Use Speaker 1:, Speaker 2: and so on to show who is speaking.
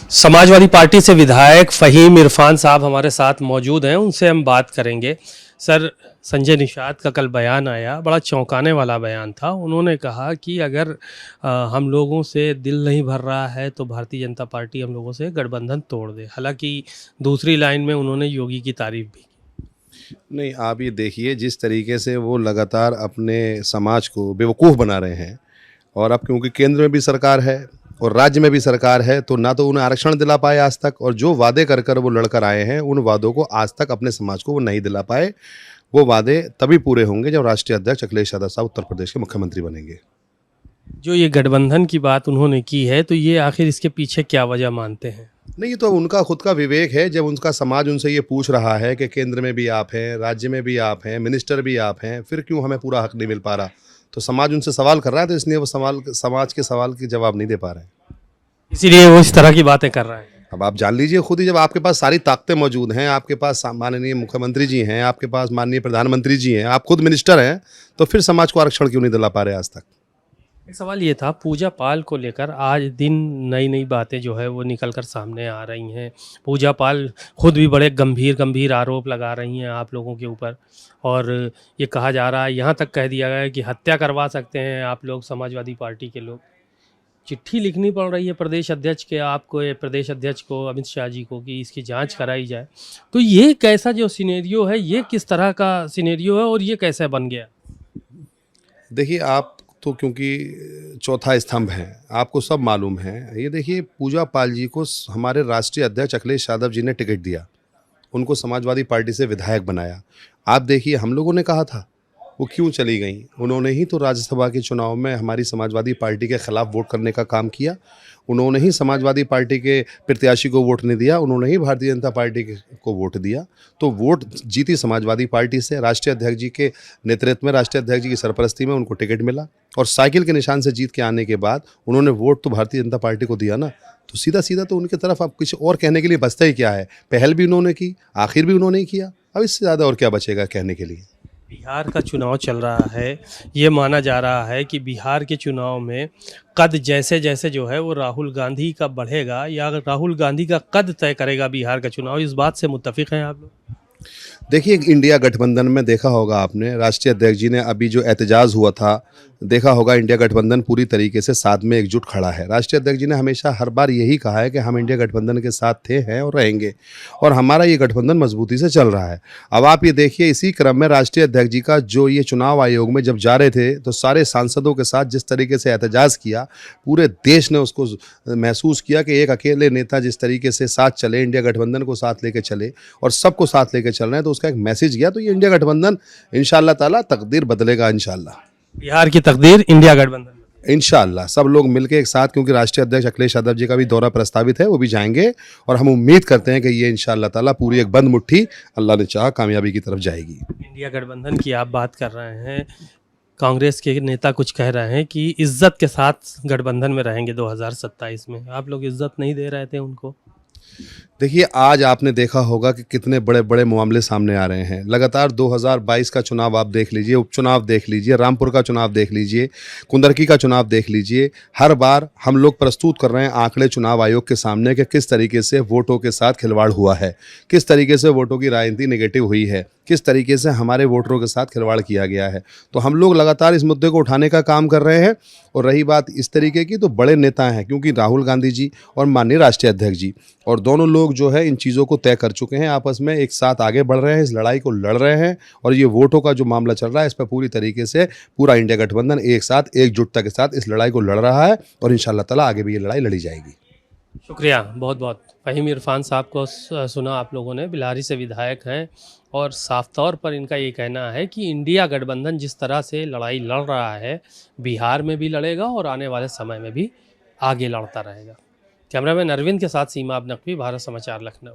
Speaker 1: Samajwadi party से विधायक फ़हीम इरफान साहब हमारे साथ मौजूद हैं, उनसे हम बात करेंगे। सर, संजय निषाद का कल बयान आया, बड़ा चौंकाने वाला बयान था। उन्होंने कहा कि अगर हम लोगों से दिल नहीं भर रहा है तो भारतीय जनता पार्टी हम लोगों से गठबंधन तोड़ दे। हालांकि दूसरी लाइन में उन्होंने योगी की तारीफ भी की।
Speaker 2: नहीं, आप ये देखिए जिस तरीके से वो लगातार अपने समाज को बेवकूफ़ बना रहे हैं। और अब क्योंकि केंद्र में भी सरकार है और राज्य में भी सरकार है, तो ना तो उन्हें आरक्षण दिला पाए आज तक, और जो वादे कर कर वो लड़कर आए हैं उन वादों को आज तक अपने समाज को वो नहीं दिला पाए। वो वादे तभी पूरे होंगे जब राष्ट्रीय अध्यक्ष अखिलेश यादव साहब उत्तर प्रदेश के मुख्यमंत्री बनेंगे।
Speaker 1: जो ये गठबंधन की बात उन्होंने की है, तो ये आखिर इसके पीछे क्या वजह मानते हैं?
Speaker 2: नहीं, ये तो उनका खुद का विवेक है। जब उनका समाज उनसे ये पूछ रहा है कि केंद्र में भी आप हैं, राज्य में भी आप हैं, मिनिस्टर भी आप हैं, फिर क्यों हमें पूरा हक नहीं मिल पा रहा, तो समाज उनसे सवाल कर रहा है, तो इसलिए वो समाज के सवाल के जवाब नहीं दे पा रहे हैं।
Speaker 1: इसीलिए वो इस तरह की बातें कर रहे हैं।
Speaker 2: अब आप जान लीजिए खुद ही, जब आपके पास सारी ताकतें मौजूद हैं, आपके पास माननीय मुख्यमंत्री जी हैं, आपके पास माननीय प्रधानमंत्री जी हैं, आप खुद मिनिस्टर हैं, तो फिर समाज को आरक्षण क्यों नहीं दिला पा रहे आज तक?
Speaker 1: एक सवाल ये था, पूजा पाल को लेकर आज दिन नई नई बातें जो है वो निकल कर सामने आ रही हैं। पूजा पाल खुद भी बड़े गंभीर गंभीर आरोप लगा रही हैं आप लोगों के ऊपर, और ये कहा जा रहा है, यहाँ तक कह दिया गया है कि हत्या करवा सकते हैं आप लोग, समाजवादी पार्टी के लोग। चिट्ठी लिखनी पड़ रही है प्रदेश अध्यक्ष के आपको, ये प्रदेश अध्यक्ष को, अमित शाह जी को, कि इसकी जांच कराई जाए। तो ये कैसा जो सिनेरियो है, ये किस तरह का सिनेरियो है और ये कैसे बन गया?
Speaker 2: देखिए, आप तो क्योंकि चौथा स्तंभ हैं, आपको सब मालूम है। ये देखिए, पूजा पाल जी को हमारे राष्ट्रीय अध्यक्ष अखिलेश यादव जी ने टिकट दिया, उनको समाजवादी पार्टी से विधायक बनाया। आप देखिए, हम लोगों ने कहा था वो क्यों चली गई। उन्होंने ही तो राज्यसभा के चुनाव में हमारी समाजवादी पार्टी के खिलाफ वोट करने का काम किया। उन्होंने ही समाजवादी पार्टी के प्रत्याशी को वोट नहीं दिया, उन्होंने ही भारतीय जनता पार्टी को वोट दिया। तो वोट जीती समाजवादी पार्टी से, राष्ट्रीय अध्यक्ष जी के नेतृत्व में, राष्ट्रीय अध्यक्ष जी की सरपरस्ती में उनको टिकट मिला, और साइकिल के निशान से जीत के आने के बाद उन्होंने वोट तो भारतीय जनता पार्टी को दिया ना। तो सीधा सीधा तो उनकी तरफ अब कुछ और कहने के लिए बचता ही क्या है। पहल भी उन्होंने की, आखिर भी उन्होंने ही किया, अब इससे ज़्यादा और क्या बचेगा कहने के लिए।
Speaker 1: बिहार का चुनाव चल रहा है, ये माना जा रहा है कि बिहार के चुनाव में कद जैसे जैसे जो है वो राहुल गांधी का बढ़ेगा, या राहुल गांधी का कद तय करेगा बिहार का चुनाव। इस बात से मुत्तफिक हैं आप लोग?
Speaker 2: देखिए, इंडिया गठबंधन में देखा होगा आपने, राष्ट्रीय अध्यक्ष जी ने अभी जो एहतजाज हुआ था, देखा होगा इंडिया गठबंधन पूरी तरीके से साथ में एकजुट खड़ा है। राष्ट्रीय अध्यक्ष जी ने हमेशा हर बार यही कहा है कि हम इंडिया गठबंधन के साथ थे, हैं और रहेंगे, और हमारा ये गठबंधन मजबूती से चल रहा है। अब आप ये देखिए, इसी क्रम में राष्ट्रीय अध्यक्ष जी का जो ये चुनाव आयोग में जब जा रहे थे, तो सारे सांसदों के साथ जिस तरीके से एहतजाज किया, पूरे देश ने उसको महसूस किया कि एक अकेले नेता जिस तरीके से साथ चले, इंडिया गठबंधन को साथ लेके चले और सबको साथ लेके चल रहे हैं, तो उसका एक मैसेज गया। तो ये इंडिया गठबंधन इंशाअल्लाह ताला तकदीर बदलेगा इंशाअल्लाह।
Speaker 1: बिहार की तकदीर इंडिया गठबंधन में।
Speaker 2: इंशाअल्लाह सब लोग मिलके एक साथ, क्योंकि राष्ट्रीय अध्यक्ष अखिलेश यादव जी का भी दौरा प्रस्तावित है, वो भी जाएंगे, और हम उम्मीद करते हैं कि ये इंशाअल्लाह ताला पूरी एक बंद मुट्ठी, अल्लाह ने चाहा, कामयाबी की तरफ जाएगी।
Speaker 1: इंडिया गठबंधन की आप बात कर रहे हैं, कांग्रेस के नेता कुछ कह रहे हैं कि इज्जत के साथ गठबंधन में रहेंगे 2027 में। आप लोग इज्जत नहीं दे रहे थे उनको?
Speaker 2: देखिए, आज आपने देखा होगा कि कितने बड़े बड़े मामले सामने आ रहे हैं। लगातार 2022 का चुनाव आप देख लीजिए, उपचुनाव देख लीजिए, रामपुर का चुनाव देख लीजिए, कुंदरकी का चुनाव देख लीजिए। हर बार हम लोग प्रस्तुत कर रहे हैं आंकड़े चुनाव आयोग के सामने कि किस तरीके से वोटों के साथ खिलवाड़ हुआ है, किस तरीके से वोटों की राजनीति नेगेटिव हुई है, किस तरीके से हमारे वोटरों के साथ खिलवाड़ किया गया है। तो हम लोग लगातार इस मुद्दे को उठाने का काम कर रहे हैं। और रही बात इस तरीके की, तो बड़े नेता हैं, क्योंकि राहुल गांधी जी और माननीय राष्ट्रीय अध्यक्ष जी, और दोनों लोग जो है इन चीज़ों को तय कर चुके हैं, आपस में एक साथ आगे बढ़ रहे हैं, इस लड़ाई को लड़ रहे हैं। और ये वोटों का जो मामला चल रहा है, इस पर पूरी तरीके से पूरा इंडिया गठबंधन एक साथ एकजुटता के साथ इस लड़ाई को लड़ रहा है, और इंशाअल्लाह ताला आगे भी ये लड़ाई लड़ी जाएगी।
Speaker 1: शुक्रिया बहुत बहुत। फ़हीम इरफान साहब को सुना आप लोगों ने, बिलारी से विधायक हैं, और साफ तौर पर इनका ये कहना है कि इंडिया गठबंधन जिस तरह से लड़ाई लड़ रहा है, बिहार में भी लड़ेगा और आने वाले समय में भी आगे लड़ता रहेगा। कैमरामैन अरविंद के साथ सीमा अब नकवी, भारत समाचार, लखनऊ।